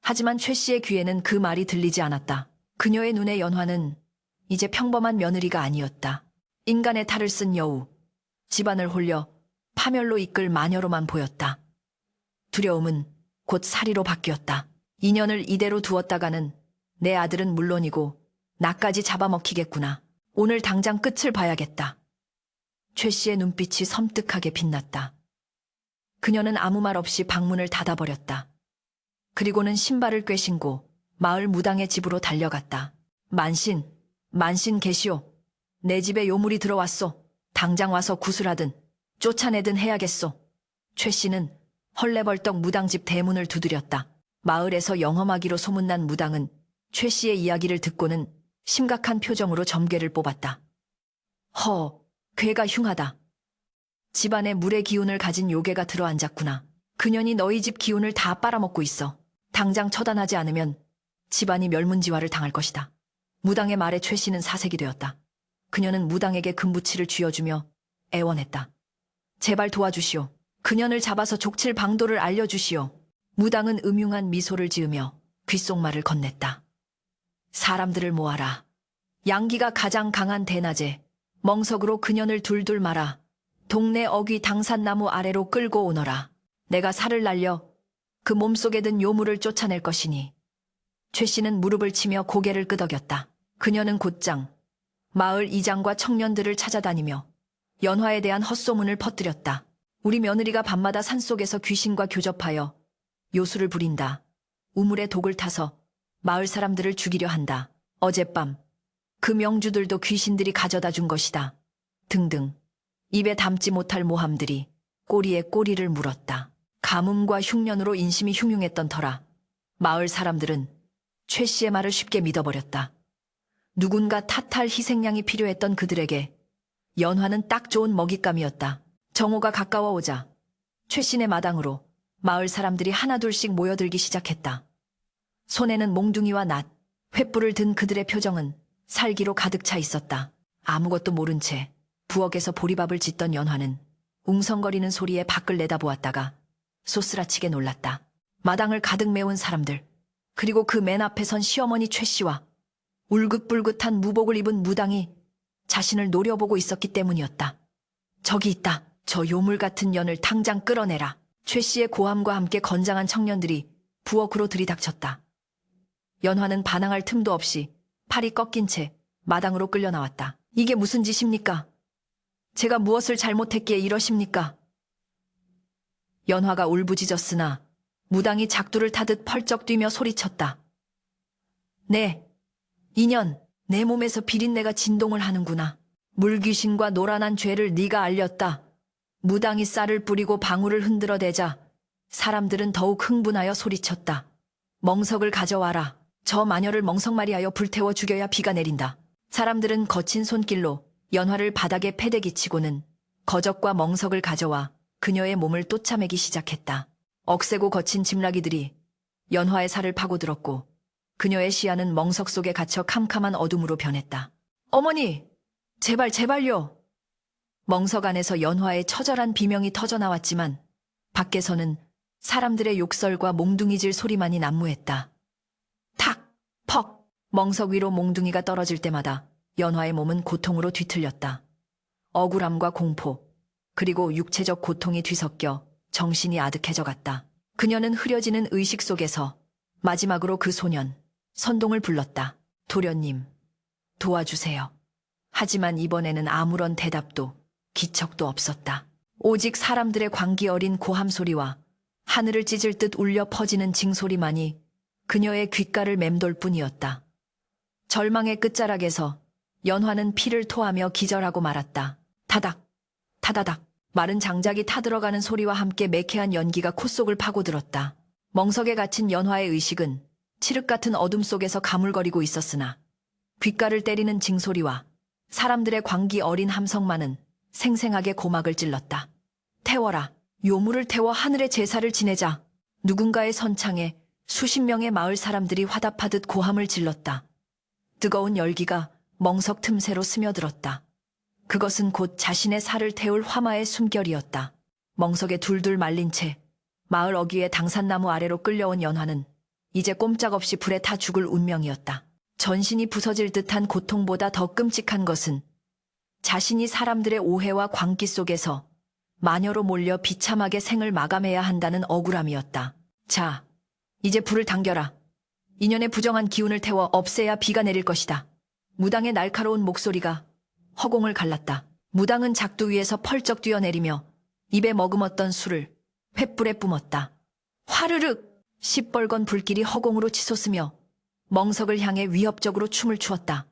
하지만 최 씨의 귀에는 그 말이 들리지 않았다. 그녀의 눈에 연화는 이제 평범한 며느리가 아니었다. 인간의 탈을 쓴 여우, 집안을 홀려 파멸로 이끌 마녀로만 보였다. 두려움은 곧 사리로 바뀌었다. 2년을 이대로 두었다가는 내 아들은 물론이고 나까지 잡아먹히겠구나. 오늘 당장 끝을 봐야겠다. 최 씨의 눈빛이 섬뜩하게 빛났다. 그녀는 아무 말 없이 방문을 닫아버렸다. 그리고는 신발을 꿰신고 마을 무당의 집으로 달려갔다. 만신 계시오. 내 집에 요물이 들어왔소. 당장 와서 구술하든 쫓아내든 해야겠소. 최 씨는 헐레벌떡 무당집 대문을 두드렸다. 마을에서 영험하기로 소문난 무당은 최 씨의 이야기를 듣고는 심각한 표정으로 점괘를 뽑았다. 괴가 흉하다. 집안에 물의 기운을 가진 요괴가 들어앉았구나. 그년이 너희 집 기운을 다 빨아먹고 있어. 당장 처단하지 않으면 집안이 멸문지화를 당할 것이다. 무당의 말에 최 씨는 사색이 되었다. 그녀는 무당에게 금부치를 쥐어주며 애원했다. 제발 도와주시오. 그년을 잡아서 족칠 방도를 알려주시오. 무당은 음흉한 미소를 지으며 귓속말을 건넸다. 사람들을 모아라. 양기가 가장 강한 대낮에 멍석으로 그년을 둘둘 말아 동네 어귀 당산나무 아래로 끌고 오너라. 내가 살을 날려 그 몸속에 든 요물을 쫓아낼 것이니. 최 씨는 무릎을 치며 고개를 끄덕였다. 그녀는 곧장 마을 이장과 청년들을 찾아다니며 연화에 대한 헛소문을 퍼뜨렸다. 우리 며느리가 밤마다 산속에서 귀신과 교접하여 요술을 부린다. 우물에 독을 타서 마을 사람들을 죽이려 한다. 어젯밤 그 명주들도 귀신들이 가져다 준 것이다. 등등 입에 담지 못할 모함들이 꼬리에 꼬리를 물었다. 가뭄과 흉년으로 인심이 흉흉했던 터라 마을 사람들은 최 씨의 말을 쉽게 믿어버렸다. 누군가 탓할 희생양이 필요했던 그들에게 연화는 딱 좋은 먹잇감이었다. 정오가 가까워오자 최 씨네 마당으로 마을 사람들이 하나둘씩 모여들기 시작했다. 손에는 몽둥이와 낫, 횃불을 든 그들의 표정은 살기로 가득 차 있었다. 아무것도 모른 채 부엌에서 보리밥을 짓던 연화는 웅성거리는 소리에 밖을 내다보았다가 소스라치게 놀랐다. 마당을 가득 메운 사람들, 그리고 그 맨 앞에 선 시어머니 최 씨와 울긋불긋한 무복을 입은 무당이 자신을 노려보고 있었기 때문이었다. 저기 있다. 저 요물 같은 년을 당장 끌어내라. 최 씨의 고함과 함께 건장한 청년들이 부엌으로 들이닥쳤다. 연화는 반항할 틈도 없이 팔이 꺾인 채 마당으로 끌려 나왔다. 이게 무슨 짓입니까? 제가 무엇을 잘못했기에 이러십니까? 연화가 울부짖었으나 무당이 작두를 타듯 펄쩍 뛰며 소리쳤다. 네, 2년 내 몸에서 비린내가 진동을 하는구나. 물귀신과 노란한 죄를 네가 알렸다. 무당이 쌀을 뿌리고 방울을 흔들어대자 사람들은 더욱 흥분하여 소리쳤다. 멍석을 가져와라. 저 마녀를 멍석말이하여 불태워 죽여야 비가 내린다. 사람들은 거친 손길로 연화를 바닥에 패대기 치고는 거적과 멍석을 가져와 그녀의 몸을 또차매기 시작했다. 억세고 거친 짐나기들이 연화의 살을 파고들었고 그녀의 시야는 멍석 속에 갇혀 캄캄한 어둠으로 변했다. 어머니! 제발요! 멍석 안에서 연화의 처절한 비명이 터져나왔지만 밖에서는 사람들의 욕설과 몽둥이질 소리만이 난무했다. 탁! 퍽! 멍석 위로 몽둥이가 떨어질 때마다 연화의 몸은 고통으로 뒤틀렸다. 억울함과 공포, 그리고 육체적 고통이 뒤섞여 정신이 아득해져 갔다. 그녀는 흐려지는 의식 속에서 마지막으로 그 소년, 선동을 불렀다. 도련님, 도와주세요. 하지만 이번에는 아무런 대답도 기척도 없었다. 오직 사람들의 광기 어린 고함 소리와 하늘을 찢을 듯 울려 퍼지는 징소리만이 그녀의 귓가를 맴돌 뿐이었다. 절망의 끝자락에서 연화는 피를 토하며 기절하고 말았다. 타닥, 타다닥. 마른 장작이 타들어가는 소리와 함께 매캐한 연기가 콧속을 파고들었다. 멍석에 갇힌 연화의 의식은 칠흑 같은 어둠 속에서 가물거리고 있었으나 귓가를 때리는 징소리와 사람들의 광기 어린 함성만은 생생하게 고막을 찔렀다. 태워라. 요물을 태워 하늘의 제사를 지내자. 누군가의 선창에 수십 명의 마을 사람들이 화답하듯 고함을 질렀다. 뜨거운 열기가 멍석 틈새로 스며들었다. 그것은 곧 자신의 살을 태울 화마의 숨결이었다. 멍석에 둘둘 말린 채 마을 어귀의 당산나무 아래로 끌려온 연화는 이제 꼼짝없이 불에 타 죽을 운명이었다. 전신이 부서질 듯한 고통보다 더 끔찍한 것은 자신이 사람들의 오해와 광기 속에서 마녀로 몰려 비참하게 생을 마감해야 한다는 억울함이었다. 자, 이제 불을 당겨라. 인연의 부정한 기운을 태워 없애야 비가 내릴 것이다. 무당의 날카로운 목소리가 허공을 갈랐다. 무당은 작두 위에서 펄쩍 뛰어내리며 입에 머금었던 술을 횃불에 뿜었다. 화르륵! 시뻘건 불길이 허공으로 치솟으며 멍석을 향해 위협적으로 춤을 추었다.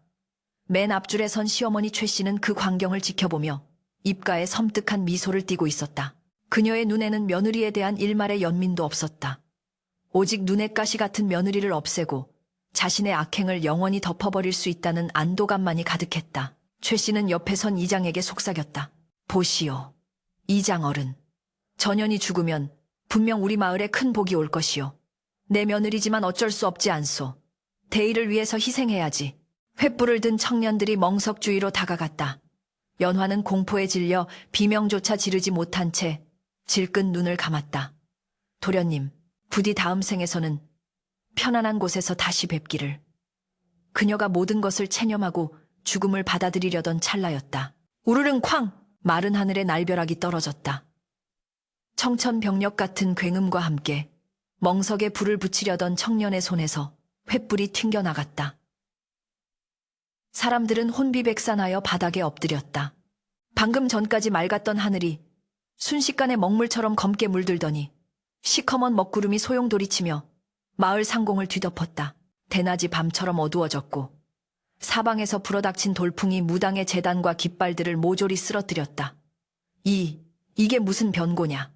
맨 앞줄에 선 시어머니 최 씨는 그 광경을 지켜보며 입가에 섬뜩한 미소를 띠고 있었다. 그녀의 눈에는 며느리에 대한 일말의 연민도 없었다. 오직 눈의 가시 같은 며느리를 없애고 자신의 악행을 영원히 덮어버릴 수 있다는 안도감만이 가득했다. 최 씨는 옆에 선 이장에게 속삭였다. 보시오. 이장 어른. 전현이 죽으면 분명 우리 마을에 큰 복이 올 것이오. 내 며느리지만 어쩔 수 없지 않소. 대의를 위해서 희생해야지. 횃불을 든 청년들이 멍석 주위로 다가갔다. 연화는 공포에 질려 비명조차 지르지 못한 채 질끈 눈을 감았다. 도련님, 부디 다음 생에서는 편안한 곳에서 다시 뵙기를. 그녀가 모든 것을 체념하고 죽음을 받아들이려던 찰나였다. 우르릉 쾅! 마른 하늘에 날벼락이 떨어졌다. 청천벽력 같은 굉음과 함께 멍석에 불을 붙이려던 청년의 손에서 횃불이 튕겨나갔다. 사람들은 혼비백산하여 바닥에 엎드렸다. 방금 전까지 맑았던 하늘이 순식간에 먹물처럼 검게 물들더니 시커먼 먹구름이 소용돌이치며 마을 상공을 뒤덮었다. 대낮이 밤처럼 어두워졌고 사방에서 불어닥친 돌풍이 무당의 제단과 깃발들을 모조리 쓰러뜨렸다. 이게 무슨 변고냐.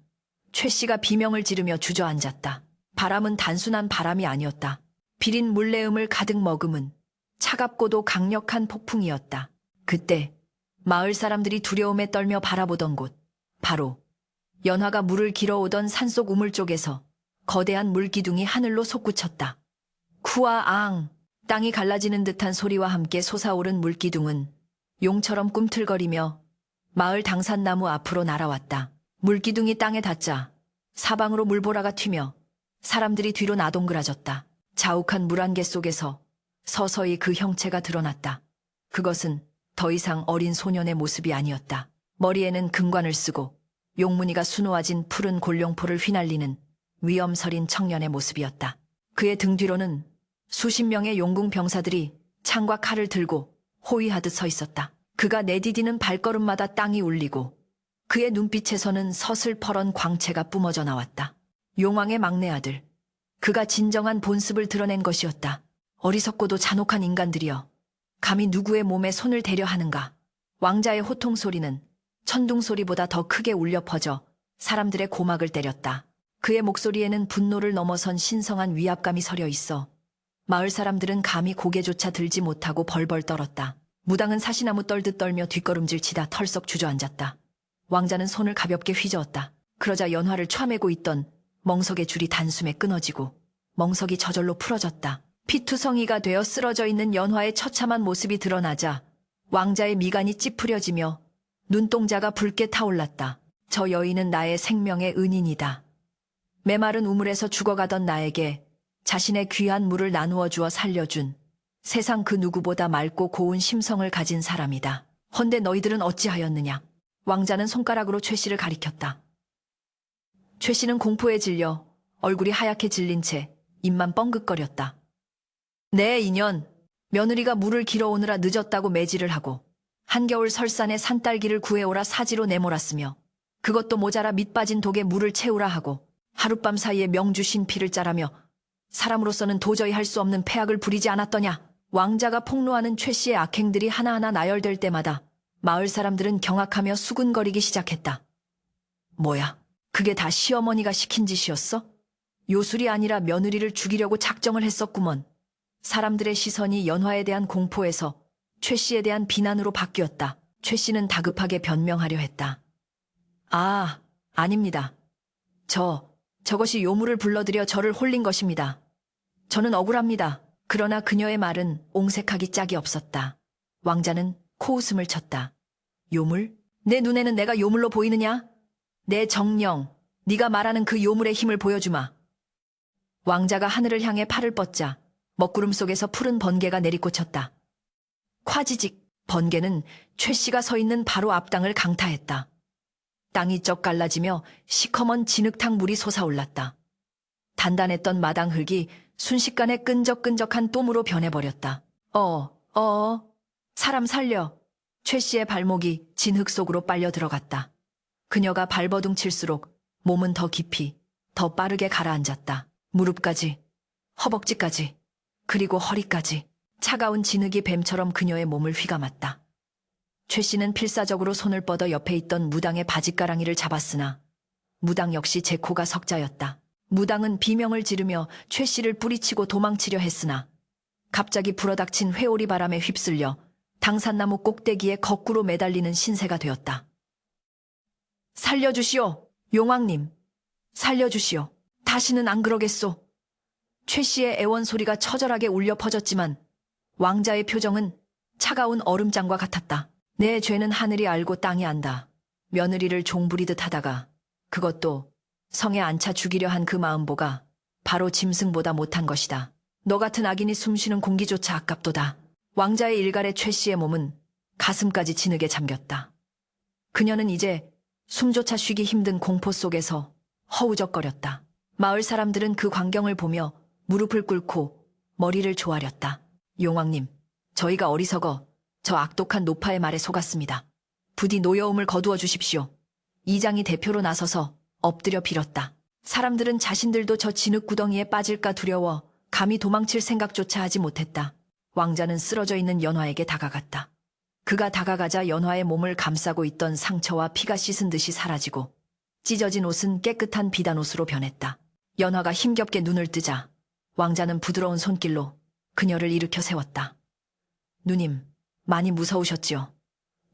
최 씨가 비명을 지르며 주저앉았다. 바람은 단순한 바람이 아니었다. 비린 물내음을 가득 머금은 차갑고도 강력한 폭풍이었다. 그때 마을 사람들이 두려움에 떨며 바라보던 곳, 바로 연화가 물을 길어오던 산속 우물 쪽에서 거대한 물기둥이 하늘로 솟구쳤다. 쿠아앙! 땅이 갈라지는 듯한 소리와 함께 솟아오른 물기둥은 용처럼 꿈틀거리며 마을 당산나무 앞으로 날아왔다. 물기둥이 땅에 닿자 사방으로 물보라가 튀며 사람들이 뒤로 나동그라졌다. 자욱한 물안개 속에서 서서히 그 형체가 드러났다. 그것은 더 이상 어린 소년의 모습이 아니었다. 머리에는 금관을 쓰고 용무늬가 수놓아진 푸른 골룡포를 휘날리는 위엄서린 청년의 모습이었다. 그의 등 뒤로는 수십 명의 용궁 병사들이 창과 칼을 들고 호위하듯 서 있었다. 그가 내디디는 발걸음마다 땅이 울리고 그의 눈빛에서는 서슬퍼런 광채가 뿜어져 나왔다. 용왕의 막내 아들, 그가 진정한 본습을 드러낸 것이었다. 어리석고도 잔혹한 인간들이여, 감히 누구의 몸에 손을 대려 하는가. 왕자의 호통 소리는 천둥 소리보다 더 크게 울려 퍼져 사람들의 고막을 때렸다. 그의 목소리에는 분노를 넘어선 신성한 위압감이 서려 있어 마을 사람들은 감히 고개조차 들지 못하고 벌벌 떨었다. 무당은 사시나무 떨듯 떨며 뒷걸음질 치다 털썩 주저앉았다. 왕자는 손을 가볍게 휘저었다. 그러자 연화를 촤매고 있던 멍석의 줄이 단숨에 끊어지고 멍석이 저절로 풀어졌다. 피투성이가 되어 쓰러져 있는 연화의 처참한 모습이 드러나자 왕자의 미간이 찌푸려지며 눈동자가 붉게 타올랐다. 저 여인은 나의 생명의 은인이다. 메마른 우물에서 죽어가던 나에게 자신의 귀한 물을 나누어 주어 살려준 세상 그 누구보다 맑고 고운 심성을 가진 사람이다. 헌데 너희들은 어찌하였느냐? 왕자는 손가락으로 최 씨를 가리켰다. 최 씨는 공포에 질려 얼굴이 하얗게 질린 채 입만 뻥긋거렸다. 네, 인연. 며느리가 물을 길어오느라 늦었다고 매질을 하고 한겨울 설산에 산딸기를 구해오라 사지로 내몰았으며 그것도 모자라 밑 빠진 독에 물을 채우라 하고 하룻밤 사이에 명주 신피를 짜라며 사람으로서는 도저히 할 수 없는 폐악을 부리지 않았더냐. 왕자가 폭로하는 최 씨의 악행들이 하나하나 나열될 때마다 마을 사람들은 경악하며 수군거리기 시작했다. 뭐야? 그게 다 시어머니가 시킨 짓이었어? 요술이 아니라 며느리를 죽이려고 작정을 했었구먼. 사람들의 시선이 연화에 대한 공포에서 최 씨에 대한 비난으로 바뀌었다. 최 씨는 다급하게 변명하려 했다. 아, 아닙니다. 저것이 요물을 불러들여 저를 홀린 것입니다. 저는 억울합니다. 그러나 그녀의 말은 옹색하기 짝이 없었다. 왕자는 코웃음을 쳤다. 요물? 내 눈에는 내가 요물로 보이느냐? 내 정령, 네가 말하는 그 요물의 힘을 보여주마. 왕자가 하늘을 향해 팔을 뻗자 먹구름 속에서 푸른 번개가 내리꽂혔다. 콰지직, 번개는 최 씨가 서 있는 바로 앞땅을 강타했다. 땅이 쩍 갈라지며 시커먼 진흙탕 물이 솟아올랐다. 단단했던 마당 흙이 순식간에 끈적끈적한 똠으로 변해버렸다. 사람 살려. 최 씨의 발목이 진흙 속으로 빨려 들어갔다. 그녀가 발버둥칠수록 몸은 더 깊이, 더 빠르게 가라앉았다. 무릎까지, 허벅지까지, 그리고 허리까지. 차가운 진흙이 뱀처럼 그녀의 몸을 휘감았다. 최 씨는 필사적으로 손을 뻗어 옆에 있던 무당의 바짓가랑이를 잡았으나 무당 역시 제 코가 석자였다. 무당은 비명을 지르며 최 씨를 뿌리치고 도망치려 했으나 갑자기 불어닥친 회오리 바람에 휩쓸려 당산나무 꼭대기에 거꾸로 매달리는 신세가 되었다. 살려주시오, 용왕님. 살려주시오. 다시는 안 그러겠소. 최 씨의 애원 소리가 처절하게 울려 퍼졌지만 왕자의 표정은 차가운 얼음장과 같았다. 내 죄는 하늘이 알고 땅이 안다. 며느리를 종부리듯 하다가 그것도 성에 앉혀 죽이려 한 그 마음보가 바로 짐승보다 못한 것이다. 너 같은 악인이 숨쉬는 공기조차 아깝도다. 왕자의 일갈에 최 씨의 몸은 가슴까지 진흙에 잠겼다. 그녀는 이제 숨조차 쉬기 힘든 공포 속에서 허우적거렸다. 마을 사람들은 그 광경을 보며 무릎을 꿇고 머리를 조아렸다. 용왕님, 저희가 어리석어 저 악독한 노파의 말에 속았습니다. 부디 노여움을 거두어 주십시오. 이장이 대표로 나서서 엎드려 빌었다. 사람들은 자신들도 저 진흙 구덩이에 빠질까 두려워 감히 도망칠 생각조차 하지 못했다. 왕자는 쓰러져 있는 연화에게 다가갔다. 그가 다가가자 연화의 몸을 감싸고 있던 상처와 피가 씻은 듯이 사라지고 찢어진 옷은 깨끗한 비단옷으로 변했다. 연화가 힘겹게 눈을 뜨자 왕자는 부드러운 손길로 그녀를 일으켜 세웠다. 누님, 많이 무서우셨지요?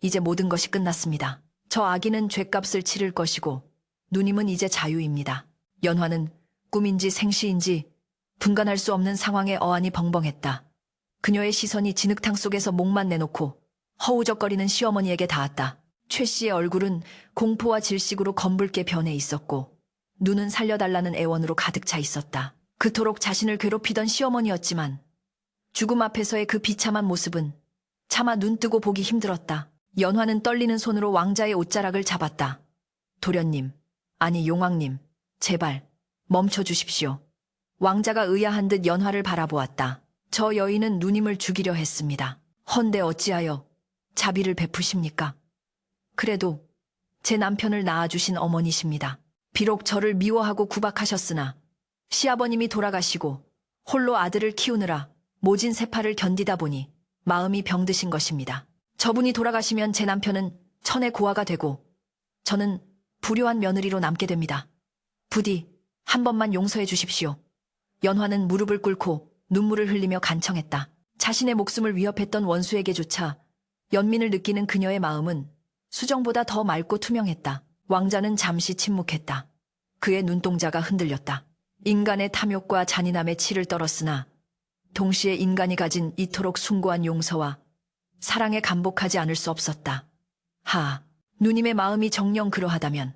이제 모든 것이 끝났습니다. 저 아기는 죗값을 치를 것이고 누님은 이제 자유입니다. 연화는 꿈인지 생시인지 분간할 수 없는 상황에 어안이 벙벙했다. 그녀의 시선이 진흙탕 속에서 목만 내놓고 허우적거리는 시어머니에게 닿았다. 최 씨의 얼굴은 공포와 질식으로 검붉게 변해 있었고 눈은 살려달라는 애원으로 가득 차 있었다. 그토록 자신을 괴롭히던 시어머니였지만 죽음 앞에서의 그 비참한 모습은 차마 눈뜨고 보기 힘들었다. 연화는 떨리는 손으로 왕자의 옷자락을 잡았다. 도련님, 아니 용왕님, 제발 멈춰주십시오. 왕자가 의아한 듯 연화를 바라보았다. 저 여인은 누님을 죽이려 했습니다. 헌데 어찌하여 자비를 베푸십니까? 그래도 제 남편을 낳아주신 어머니십니다. 비록 저를 미워하고 구박하셨으나 시아버님이 돌아가시고 홀로 아들을 키우느라 모진 세파를 견디다 보니 마음이 병드신 것입니다. 저분이 돌아가시면 제 남편은 천의 고아가 되고 저는 불효한 며느리로 남게 됩니다. 부디 한 번만 용서해 주십시오. 연화는 무릎을 꿇고 눈물을 흘리며 간청했다. 자신의 목숨을 위협했던 원수에게조차 연민을 느끼는 그녀의 마음은 수정보다 더 맑고 투명했다. 왕자는 잠시 침묵했다. 그의 눈동자가 흔들렸다. 인간의 탐욕과 잔인함에 치를 떨었으나 동시에 인간이 가진 이토록 숭고한 용서와 사랑에 감복하지 않을 수 없었다. 누님의 마음이 정녕 그러하다면.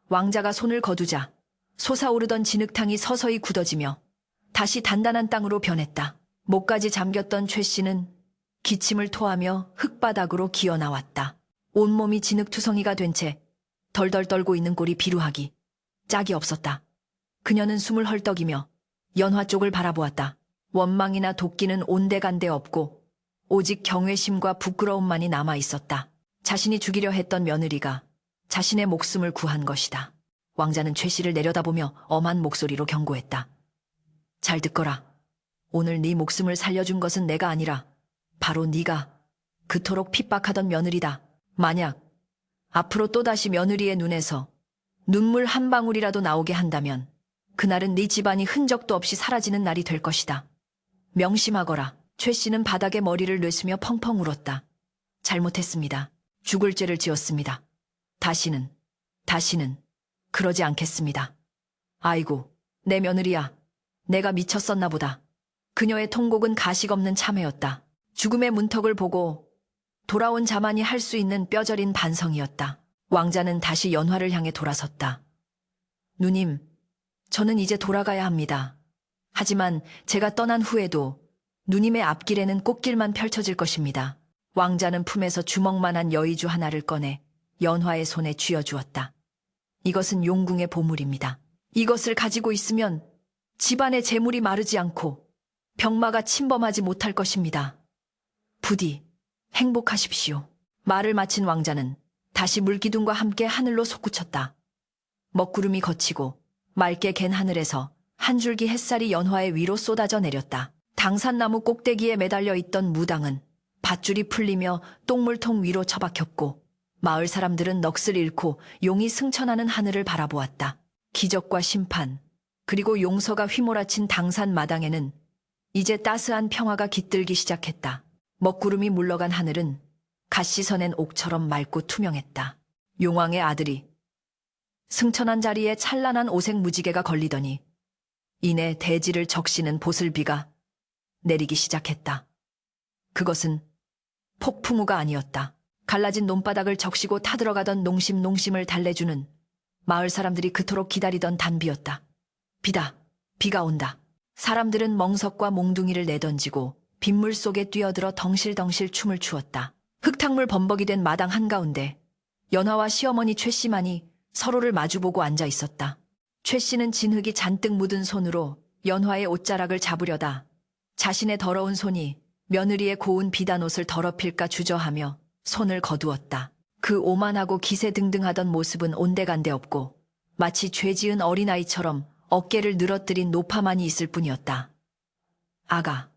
왕자가 손을 거두자 솟아오르던 진흙탕이 서서히 굳어지며 다시 단단한 땅으로 변했다. 목까지 잠겼던 최 씨는 기침을 토하며 흙바닥으로 기어나왔다. 온몸이 진흙투성이가 된 채 덜덜 떨고 있는 꼴이 비루하기 짝이 없었다. 그녀는 숨을 헐떡이며 연화 쪽을 바라보았다. 원망이나 도끼는 온데간데 없고 오직 경외심과 부끄러움만이 남아 있었다. 자신이 죽이려 했던 며느리가 자신의 목숨을 구한 것이다. 왕자는 최 씨를 내려다보며 엄한 목소리로 경고했다. 잘 듣거라. 오늘 네 목숨을 살려준 것은 내가 아니라 바로 네가 그토록 핍박하던 며느리다. 만약 앞으로 또다시 며느리의 눈에서 눈물 한 방울이라도 나오게 한다면 그날은 네 집안이 흔적도 없이 사라지는 날이 될 것이다. 명심하거라. 최 씨는 바닥에 머리를 뇌스며 펑펑 울었다. 잘못했습니다. 죽을 죄를 지었습니다. 다시는 그러지 않겠습니다. 아이고, 내 며느리야. 내가 미쳤었나 보다. 그녀의 통곡은 가식 없는 참회였다. 죽음의 문턱을 보고 돌아온 자만이 할 수 있는 뼈저린 반성이었다. 왕자는 다시 연화를 향해 돌아섰다. 누님, 저는 이제 돌아가야 합니다. 하지만 제가 떠난 후에도 누님의 앞길에는 꽃길만 펼쳐질 것입니다. 왕자는 품에서 주먹만한 여의주 하나를 꺼내 연화의 손에 쥐어주었다. 이것은 용궁의 보물입니다. 이것을 가지고 있으면 집안의 재물이 마르지 않고 병마가 침범하지 못할 것입니다. 부디 행복하십시오. 말을 마친 왕자는 다시 물기둥과 함께 하늘로 솟구쳤다. 먹구름이 걷히고 맑게 갠 하늘에서 한 줄기 햇살이 연화의 위로 쏟아져 내렸다. 당산나무 꼭대기에 매달려 있던 무당은 밧줄이 풀리며 똥물통 위로 처박혔고 마을 사람들은 넋을 잃고 용이 승천하는 하늘을 바라보았다. 기적과 심판, 그리고 용서가 휘몰아친 당산 마당에는 이제 따스한 평화가 깃들기 시작했다. 먹구름이 물러간 하늘은 갓시 서낸 옥처럼 맑고 투명했다. 용왕의 아들이 승천한 자리에 찬란한 오색 무지개가 걸리더니 이내 대지를 적시는 보슬비가 내리기 시작했다. 그것은 폭풍우가 아니었다. 갈라진 논바닥을 적시고 타들어가던 농심을 달래주는 마을 사람들이 그토록 기다리던 단비였다. 비다, 비가 온다. 사람들은 멍석과 몽둥이를 내던지고 빗물 속에 뛰어들어 덩실덩실 춤을 추었다. 흙탕물 범벅이 된 마당 한가운데 연화와 시어머니 최 씨만이 서로를 마주보고 앉아 있었다. 최 씨는 진흙이 잔뜩 묻은 손으로 연화의 옷자락을 잡으려다 자신의 더러운 손이 며느리의 고운 비단옷을 더럽힐까 주저하며 손을 거두었다. 그 오만하고 기세등등하던 모습은 온데간데 없고 마치 죄지은 어린아이처럼 어깨를 늘어뜨린 노파만이 있을 뿐이었다. 아가,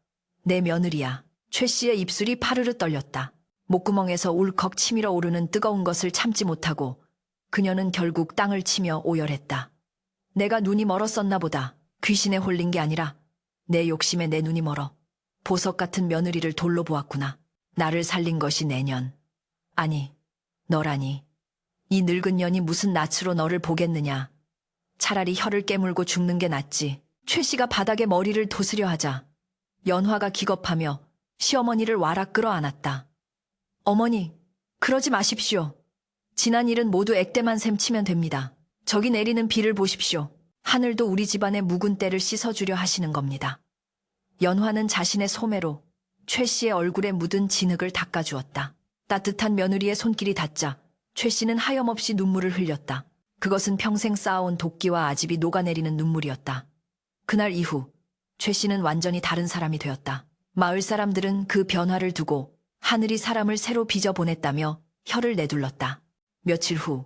내 며느리야. 최 씨의 입술이 파르르 떨렸다. 목구멍에서 울컥 치밀어 오르는 뜨거운 것을 참지 못하고 그녀는 결국 땅을 치며 오열했다. 내가 눈이 멀었었나 보다. 귀신에 홀린 게 아니라 내 욕심에 내 눈이 멀어 보석 같은 며느리를 돌로 보았구나. 나를 살린 것이 내 년. 아니, 너라니. 이 늙은 년이 무슨 낯으로 너를 보겠느냐. 차라리 혀를 깨물고 죽는 게 낫지. 최 씨가 바닥에 머리를 도스려 하자 연화가 기겁하며 시어머니를 와락 끌어안았다. 어머니, 그러지 마십시오. 지난 일은 모두 액땜한 셈 치면 됩니다. 저기 내리는 비를 보십시오. 하늘도 우리 집안의 묵은 때를 씻어주려 하시는 겁니다. 연화는 자신의 소매로 최 씨의 얼굴에 묻은 진흙을 닦아주었다. 따뜻한 며느리의 손길이 닿자 최 씨는 하염없이 눈물을 흘렸다. 그것은 평생 쌓아온 도끼와 아집이 녹아내리는 눈물이었다. 그날 이후 최 씨는 완전히 다른 사람이 되었다. 마을 사람들은 그 변화를 두고 하늘이 사람을 새로 빚어 보냈다며 혀를 내둘렀다. 며칠 후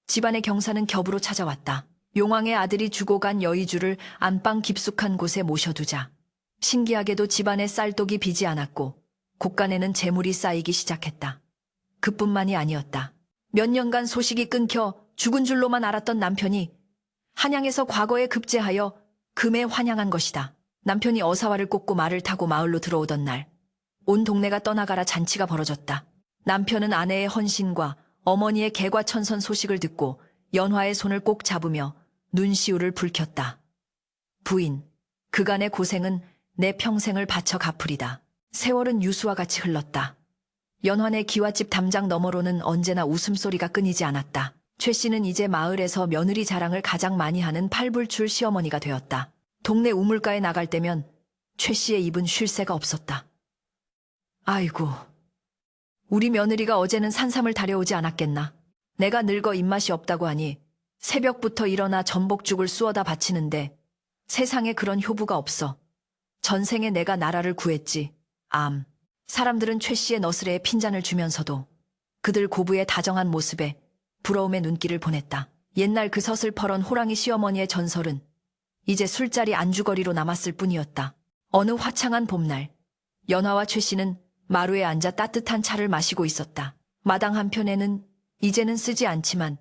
집안의 경사는 겹으로 찾아왔다. 용왕의 아들이 주고 간 여의주를 안방 깊숙한 곳에 모셔두자 신기하게도 집안에 쌀독이 비지 않았고 곳간에는 재물이 쌓이기 시작했다. 그뿐만이 아니었다. 몇 년간 소식이 끊겨 죽은 줄로만 알았던 남편이 한양에서 과거에 급제하여 금에 환향한 것이다. 남편이 어사화를 꽂고 말을 타고 마을로 들어오던 날 온 동네가 떠나가라 잔치가 벌어졌다. 남편은 아내의 헌신과 어머니의 개과천선 소식을 듣고 연화의 손을 꼭 잡으며 눈시울을 붉혔다. 부인, 그간의 고생은 내 평생을 바쳐 갚으리다. 세월은 유수와 같이 흘렀다. 연환의 기와집 담장 너머로는 언제나 웃음소리가 끊이지 않았다. 최 씨는 이제 마을에서 며느리 자랑을 가장 많이 하는 팔불출 시어머니가 되었다. 동네 우물가에 나갈 때면 최 씨의 입은 쉴 새가 없었다. 아이고, 우리 며느리가 어제는 산삼을 다려오지 않았겠나. 내가 늙어 입맛이 없다고 하니 새벽부터 일어나 전복죽을 쑤어다 바치는데 세상에 그런 효부가 없어. 전생에 내가 나라를 구했지. 암. 사람들은 최 씨의 너스레에 핀잔을 주면서도 그들 고부의 다정한 모습에 부러움의 눈길을 보냈다. 옛날 그 서슬퍼런 호랑이 시어머니의 전설은 이제 술자리 안주거리로 남았을 뿐이었다. 어느 화창한 봄날, 연화와 최 씨는 마루에 앉아 따뜻한 차를 마시고 있었다. 마당 한편에는 이제는 쓰지 않지만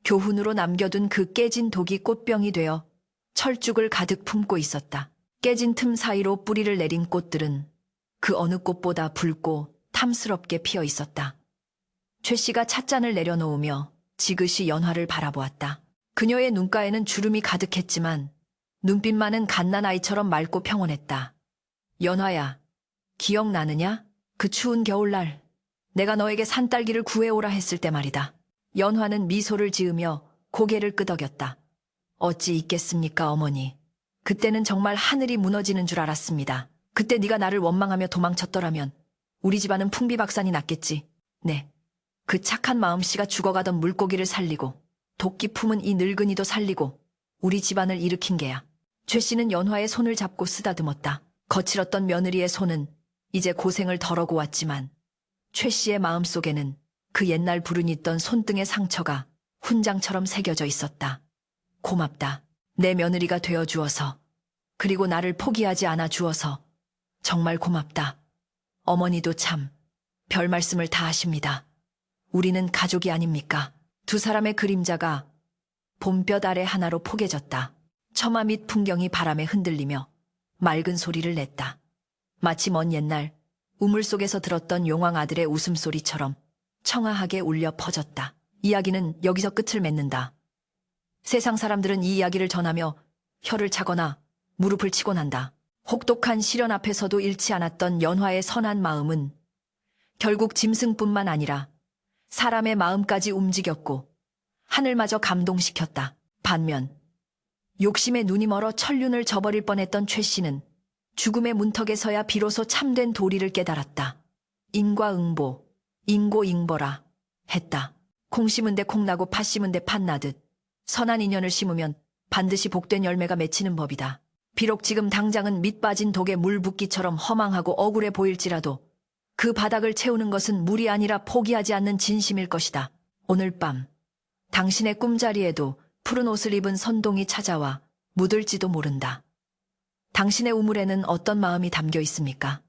교훈으로 남겨둔 그 깨진 독이 꽃병이 되어 철쭉을 가득 품고 있었다. 깨진 틈 사이로 뿌리를 내린 꽃들은 그 어느 꽃보다 붉고 탐스럽게 피어 있었다. 최 씨가 찻잔을 내려놓으며 지그시 연화를 바라보았다. 그녀의 눈가에는 주름이 가득했지만 눈빛만은 갓난아이처럼 맑고 평온했다. 연화야, 기억나느냐? 그 추운 겨울날 내가 너에게 산딸기를 구해오라 했을 때 말이다. 연화는 미소를 지으며 고개를 끄덕였다. 어찌 있겠습니까, 어머니. 그때는 정말 하늘이 무너지는 줄 알았습니다. 그때 네가 나를 원망하며 도망쳤더라면 우리 집안은 풍비박산이 났겠지. 네, 그 착한 마음씨가 죽어가던 물고기를 살리고 도끼 품은 이 늙은이도 살리고 우리 집안을 일으킨 게야. 최 씨는 연화의 손을 잡고 쓰다듬었다. 거칠었던 며느리의 손은 이제 고생을 덜어고 왔지만 최 씨의 마음속에는 그 옛날 불운이 있던 손등의 상처가 훈장처럼 새겨져 있었다. 고맙다. 내 며느리가 되어주어서, 그리고 나를 포기하지 않아 주어서 정말 고맙다. 어머니도 참 별 말씀을 다 하십니다. 우리는 가족이 아닙니까? 두 사람의 그림자가 봄볕 아래 하나로 포개졌다. 처마 밑 풍경이 바람에 흔들리며 맑은 소리를 냈다. 마치 먼 옛날 우물 속에서 들었던 용왕 아들의 웃음소리처럼 청아하게 울려 퍼졌다. 이야기는 여기서 끝을 맺는다. 세상 사람들은 이 이야기를 전하며 혀를 차거나 무릎을 치곤 한다. 혹독한 시련 앞에서도 잃지 않았던 연화의 선한 마음은 결국 짐승뿐만 아니라 사람의 마음까지 움직였고 하늘마저 감동시켰다. 반면 욕심에 눈이 멀어 천륜을 저버릴 뻔했던 최 씨는 죽음의 문턱에서야 비로소 참된 도리를 깨달았다. 인과응보, 인고잉보라 했다. 콩 심은 데 콩 나고 팥 심은 데 팥 나듯 선한 인연을 심으면 반드시 복된 열매가 맺히는 법이다. 비록 지금 당장은 밑 빠진 독에 물 붓기처럼 허망하고 억울해 보일지라도 그 바닥을 채우는 것은 물이 아니라 포기하지 않는 진심일 것이다. 오늘 밤 당신의 꿈자리에도 푸른 옷을 입은 선동이 찾아와 묻을지도 모른다. 당신의 우물에는 어떤 마음이 담겨 있습니까?